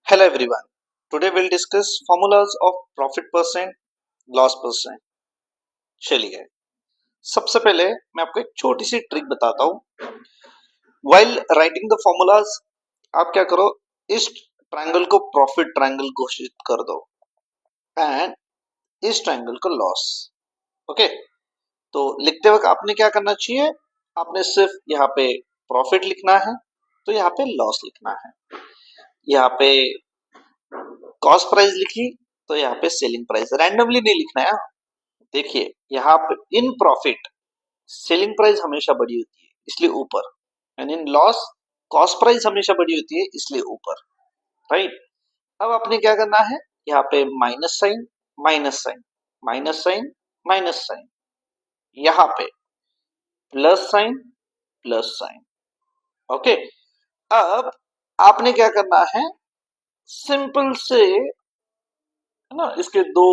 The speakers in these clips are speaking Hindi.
Hello everyone. Today we'll discuss formulas of profit percent, loss percent. चलिए, सबसे पहले मैं आपको एक छोटी सी ट्रिक बताता हूँ. While writing the formulas, आप क्या करो, इस ट्रायंगल को प्रॉफिट ट्रायंगल घोषित कर दो एंड इस ट्रायंगल को लॉस. ओके, तो लिखते वक्त आपने क्या करना चाहिए, आपने सिर्फ यहाँ पे प्रॉफिट लिखना है, तो यहाँ पे लॉस लिखना है. यहाँ पे कॉस्ट प्राइस लिखी तो यहाँ पे सेलिंग प्राइस, रैंडमली नहीं लिखना है. देखिए यहाँ पे इन प्रॉफिट सेलिंग प्राइस हमेशा बड़ी होती है इसलिए ऊपर, and in loss cost price हमेशा बड़ी होती है इसलिए ऊपर. राइट. अब आपने क्या करना है, यहाँ पे minus sign minus sign minus sign minus sign, यहाँ पे plus sign plus sign. Okay, अब आपने क्या करना है, सिंपल से है ना, इसके दो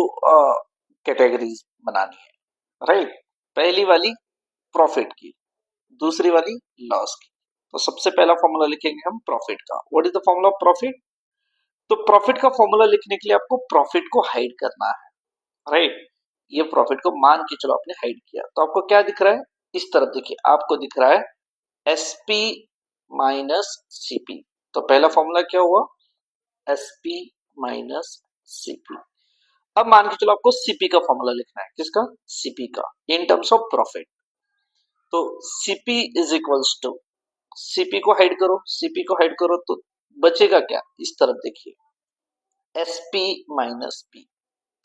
कैटेगरीज बनानी है. राइट. पहली वाली प्रॉफिट की, दूसरी वाली लॉस की. तो सबसे पहला फॉर्मूला लिखेंगे हम प्रॉफिट का. What is the formula of profit? तो प्रॉफिट का फॉर्मूला लिखने के लिए आपको प्रॉफिट को हाइड करना है. राइट. ये प्रॉफिट को मान के चलो आपने हाइड किया, तो आपको क्या दिख रहा है, इस तरफ देखिए, आपको दिख रहा है एसपी माइनस सीपी. तो पहला फॉर्मूला क्या हुआ, एसपी माइनस सीपी. अब मान के चलो आपको सीपी का फॉर्मूला लिखना है. किसका? सीपी का, इन टर्म्स ऑफ प्रॉफिट. तो CP is equals to, CP को हाइड करो, सीपी को हाइड करो तो बचेगा क्या, इस तरफ देखिए, एसपी माइनस पी.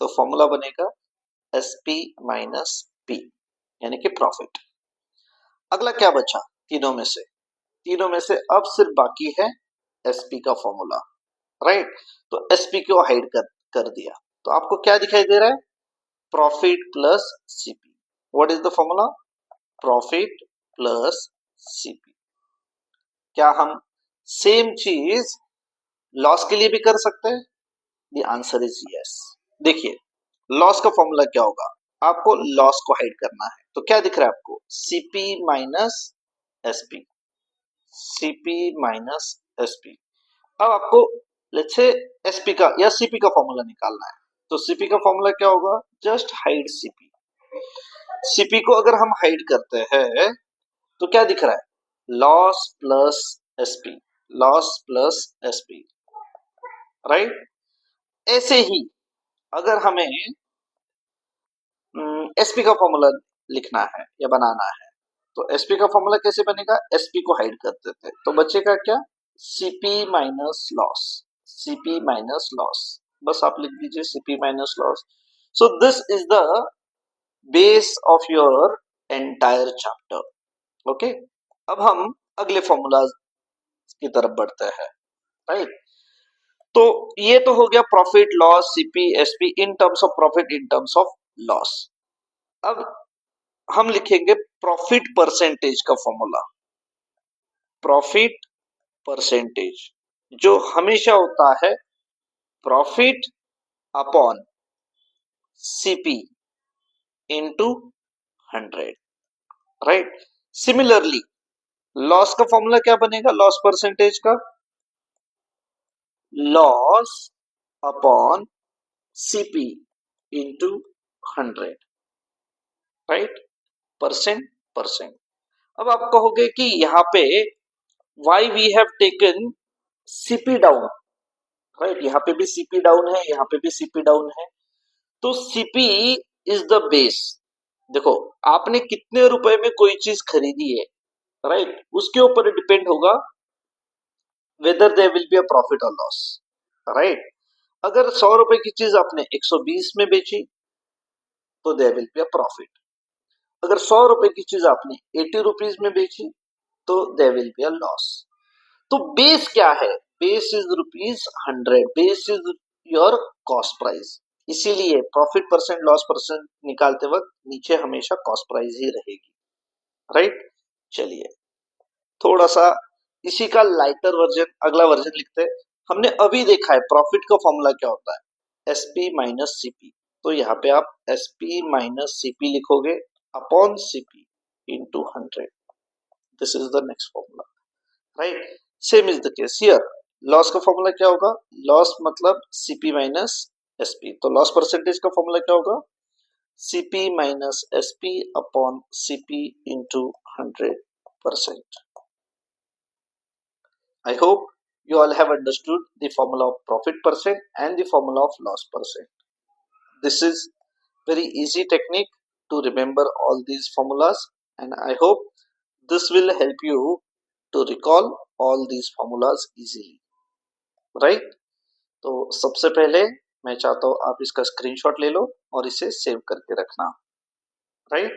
तो फॉर्मूला बनेगा एसपी माइनस पी, यानी कि प्रॉफिट. अगला क्या बचा, तीनों में से, तीनों में से अब सिर्फ बाकी है एसपी का फॉर्मूला. राइट. तो एसपी को हाइड कर दिया, तो आपको क्या दिखाई दे रहा है, profit plus CP. What is the formula, profit plus CP. क्या हम सेम चीज लॉस के लिए भी कर सकते हैं? The answer is yes. देखिए लॉस का फॉर्मूला क्या होगा, आपको लॉस को हाइड करना है, तो क्या दिख रहा है आपको, CP minus SP, CP minus SP. अब आपको लेट्स से एसपी का या सीपी का फॉर्मूला निकालना है. तो सीपी का फॉर्मूला क्या होगा, जस्ट हाइड सीपी. सीपी को अगर हम हाइड करते हैं तो क्या दिख रहा है, loss plus SP, loss plus SP. Right. ऐसे ही अगर हमें एसपी का फॉर्मूला लिखना है या बनाना है, तो एसपी का फॉर्मूला कैसे बनेगा, एसपी को हाइड कर देते हैं तो बचेगा क्या, CP minus loss, CP minus loss. बस आप लिख दीजिए CP minus loss. So this is the base of your entire chapter. Okay, अब हम अगले फॉर्मूला की तरफ बढ़ते हैं. राइट. तो ये तो हो गया profit loss CP SP in terms of profit in terms of loss. अब हम लिखेंगे प्रॉफिट परसेंटेज का फॉर्मूला. प्रॉफिट परसेंटेज जो हमेशा होता है profit upon CP into 100. Right. Similarly loss का फॉर्मूला क्या बनेगा, लॉस परसेंटेज का, loss upon CP into 100. Right. Percent percent. अब आप कहोगे कि यहाँ पे why we have taken CP down. Right. यहाँ पे भी CP डाउन है, यहाँ पे भी CP डाउन है. तो CP इज द बेस. देखो आपने कितने रुपए में कोई चीज खरीदी है, राइट, उसके ऊपर डिपेंड होगा whether there will be a profit और लॉस. राइट. अगर 100 रुपए की चीज आपने 120 में बेची तो there will be a profit. अगर 100 रुपए की चीज आपने 80 रुपीज में बेची तो there will be a loss. तो बेस क्या है, base is ₹100, base is your cost price. इसीलिए प्रॉफिट परसेंट लॉस परसेंट निकालते वक्त नीचे हमेशा कॉस्ट प्राइस ही रहेगी. राइट. चलिए थोड़ा सा इसी का लाइटर वर्जन, अगला वर्जन लिखते हैं. हमने अभी देखा है प्रॉफिट का फॉर्मूला क्या होता है, एसपी माइनस सीपी. तो यहाँ पे आप एसपी माइनस सीपी लिखोगे upon CP into 100. This is the next formula. Right. Same is the case here. Loss का फॉर्मूला क्या होगा? लॉस मतलब सीपी माइनस एसपी। तो लॉस परसेंटेज का फॉर्मूला क्या होगा? CP minus SP upon CP into 100%. I hope you all have understood the formula of profit percent and the formula of loss percent. This is very easy technique to remember all these formulas, and I hope this will help you to recall all these formulas easily. Right? तो सबसे पहले मैं चाहता हूँ आप इसका स्क्रीनशॉट ले लो और इसे सेव करके रखना. Right?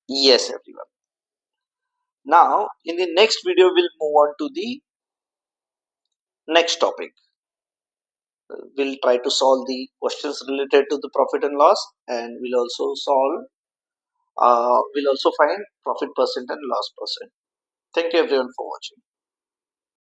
Yes, everyone. Now, in the next video, we'll move on to the next topic. We'll try to solve the questions related to the profit and loss, and we'll also find profit percent and loss percent. Thank you everyone for watching.